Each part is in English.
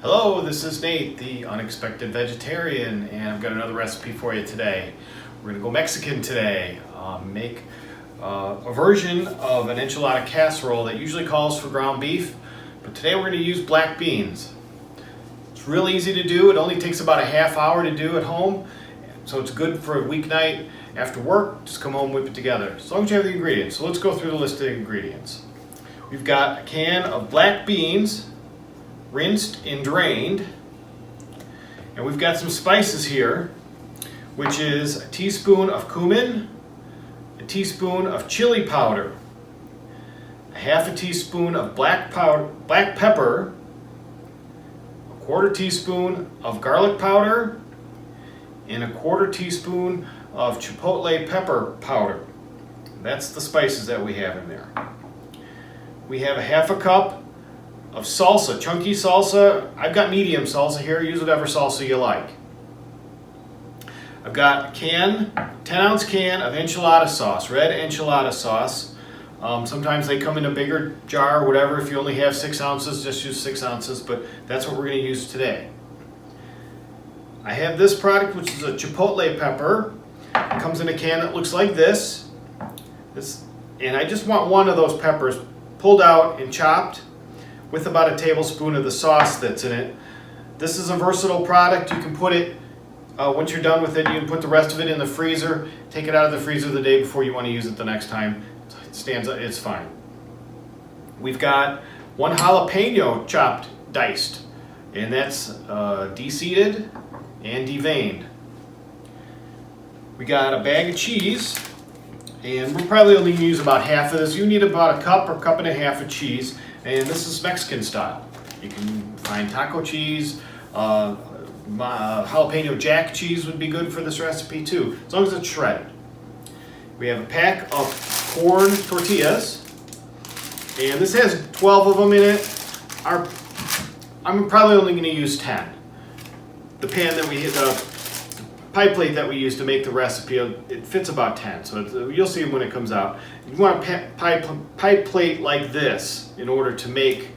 Hello, this is Nate, the Unexpected Vegetarian, and I've got another recipe for you today. We're going to go Mexican today. Make a version of an enchilada casserole that usually calls for ground beef, but today we're going to use black beans. It's real easy to do. It only takes about a half hour to do at home, so it's good for a weeknight after work. Just come home, whip it together, as long as you have the ingredients. So let's go through the list of ingredients. We've got a can of black beans, rinsed and drained, and we've got some spices here, which is a teaspoon of cumin, a teaspoon of chili powder, a half a teaspoon of black pepper, a quarter teaspoon of garlic powder, and a quarter teaspoon of chipotle pepper powder. That's the spices that we have in there. We have a half a cup of salsa, chunky salsa. I've got medium salsa here. Use whatever salsa you like. I've got a 10-ounce can of enchilada sauce, red enchilada sauce. Sometimes they come in a bigger jar or whatever. If you only have 6 ounces, just use 6 ounces, but that's what we're going to use today. I have this product, which is a chipotle pepper. It comes in a can that looks like this. And I just want one of those peppers pulled out and chopped, with about a tablespoon of the sauce that's in it. This is a versatile product. You can put it, once you're done with it, you can put the rest of it in the freezer, take it out of the freezer the day before you want to use it the next time. It stands up, it's fine. We've got one jalapeno chopped, diced, and that's de-seeded and deveined. We got a bag of cheese, and we're probably only going to use about half of this. You need about a cup or cup and a half of cheese. And this is Mexican style. You can find taco cheese, jalapeno jack cheese would be good for this recipe too, as long as it's shredded. We have a pack of corn tortillas, and this has 12 of them in it. I'm probably only going to use 10. The pan that the pie plate that we use to make the recipe, it fits about 10, so you'll see when it comes out. You want a pie plate like this in order to make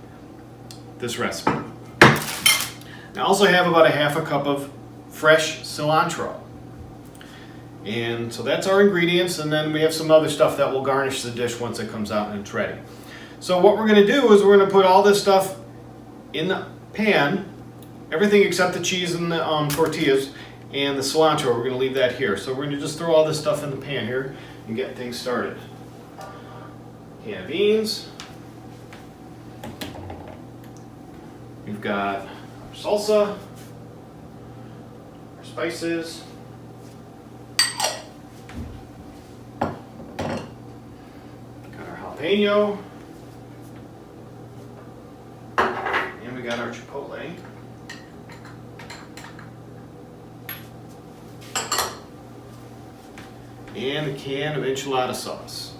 this recipe. I also have about a half a cup of fresh cilantro. And so that's our ingredients, and then we have some other stuff that will garnish the dish once it comes out and it's ready. So what we're going to do is we're going to put all this stuff in the pan, everything except the cheese and the tortillas, and the cilantro. We're going to leave that here. So we're going to just throw all this stuff in the pan here and get things started. Can of beans. We've got our salsa, our spices, got our jalapeno, and we got our chipotle. And a can of enchilada sauce.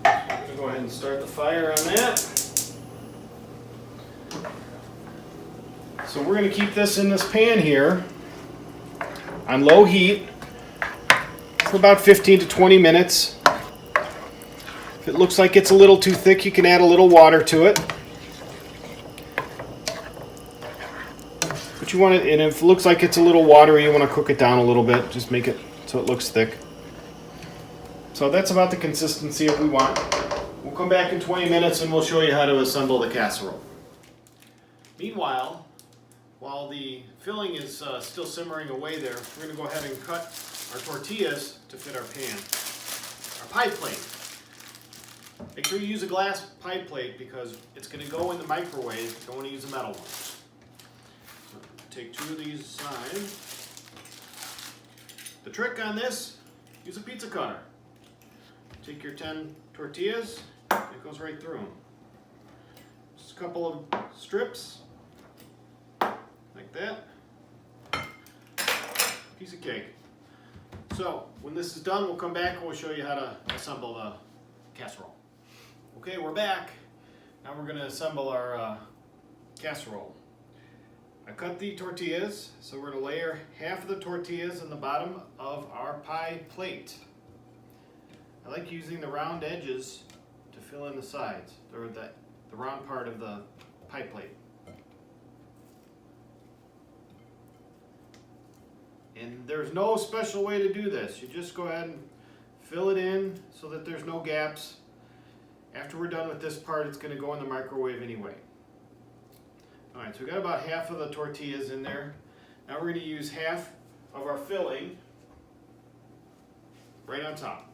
I'm going to go ahead and start the fire on that. So we're going to keep this in this pan here on low heat for about 15 to 20 minutes. If it looks like it's a little too thick, you can add a little water to it. You want it, and if it looks like it's a little watery, you want to cook it down a little bit. Just make it so it looks thick. So that's about the consistency that we want. We'll come back in 20 minutes and we'll show you how to assemble the casserole. Meanwhile, while the filling is still simmering away there, we're going to go ahead and cut our tortillas to fit our pan. Our pie plate. Make sure you use a glass pie plate because it's going to go in the microwave. You don't want to use a metal one. Take 2 of these aside. The trick on this, use a pizza cutter. Take your 10 tortillas, it goes right through them. Just a couple of strips, like that. Piece of cake. So, when this is done, we'll come back and we'll show you how to assemble the casserole. Okay, we're back. Now we're going to assemble our casserole. I cut the tortillas, so we're going to layer half of the tortillas in the bottom of our pie plate. I like using the round edges to to fill in the sides, or the round part of the pie plate. And there's no special way to do this. You just go ahead and fill it in so that there's no gaps. After we're done with this part, it's going to go in the microwave anyway. Alright, so we got about half of the tortillas in there. Now we're going to use half of our filling right on top.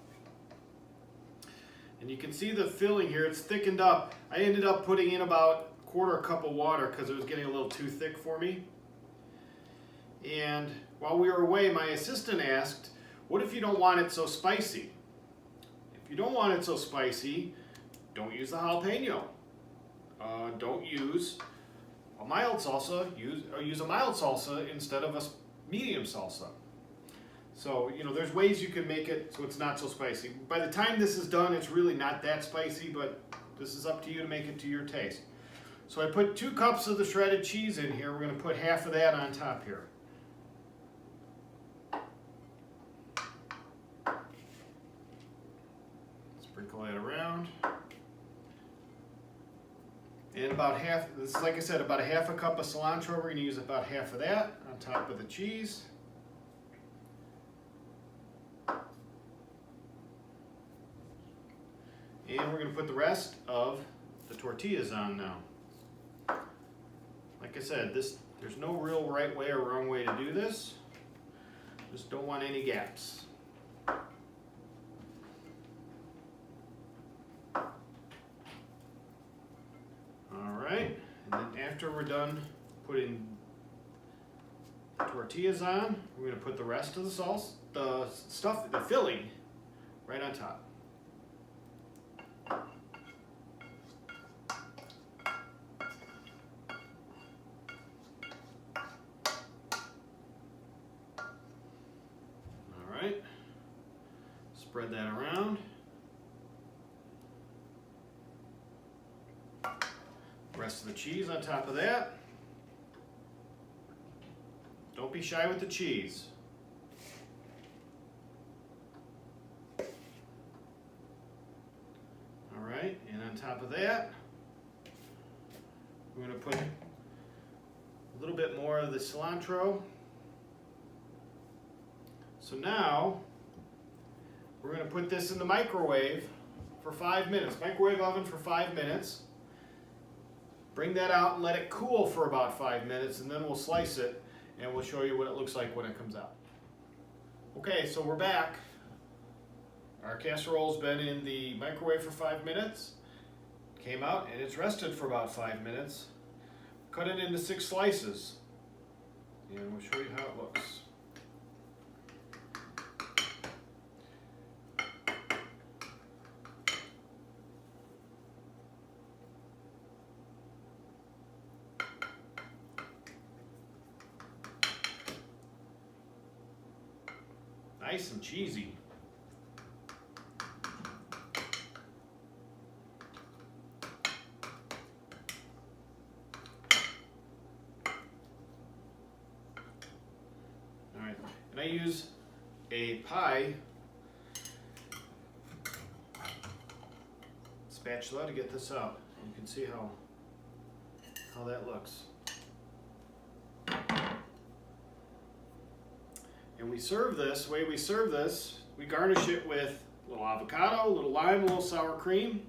And you can see the filling here, it's thickened up. I ended up putting in about a quarter cup of water because it was getting a little too thick for me. And while we were away, my assistant asked, what if you don't want it so spicy? If you don't want it so spicy, don't use the jalapeno. Don't use a mild salsa, use a mild salsa instead of a medium salsa. So, there's ways you can make it so it's not so spicy. By the time this is done, it's really not that spicy, but this is up to you to make it to your taste. So I put 2 cups of the shredded cheese in here. We're going to put half of that on top here. Sprinkle that around. And about half, this is like I said, about a half a cup of cilantro. We're going to use about half of that on top of the cheese. And we're going to put the rest of the tortillas on now. Like I said, there's no real right way or wrong way to do this. Just don't want any gaps. Alright, and then after we're done putting the tortillas on, we're going to put the rest of the sauce, the filling, right on top. Alright, spread that around. Rest of the cheese on top of that. Don't be shy with the cheese. Alright, and on top of that, we're going to put a little bit more of the cilantro. So now, we're going to put this in the microwave for 5 minutes. Microwave oven for 5 minutes. Bring that out and let it cool for about 5 minutes, and then we'll slice it and we'll show you what it looks like when it comes out. Okay, so we're back. Our casserole's been in the microwave for 5 minutes. Came out and it's rested for about 5 minutes. Cut it into 6 slices and we'll show you how it looks. Nice and cheesy. All right, and I use a pie spatula to get this out. You can see how that looks. And we serve this, the way we serve this, we garnish it with a little avocado, a little lime, a little sour cream.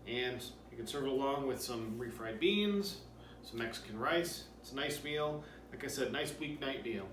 And you can serve it along with some refried beans, some Mexican rice. It's a nice meal. Like I said, nice weeknight meal.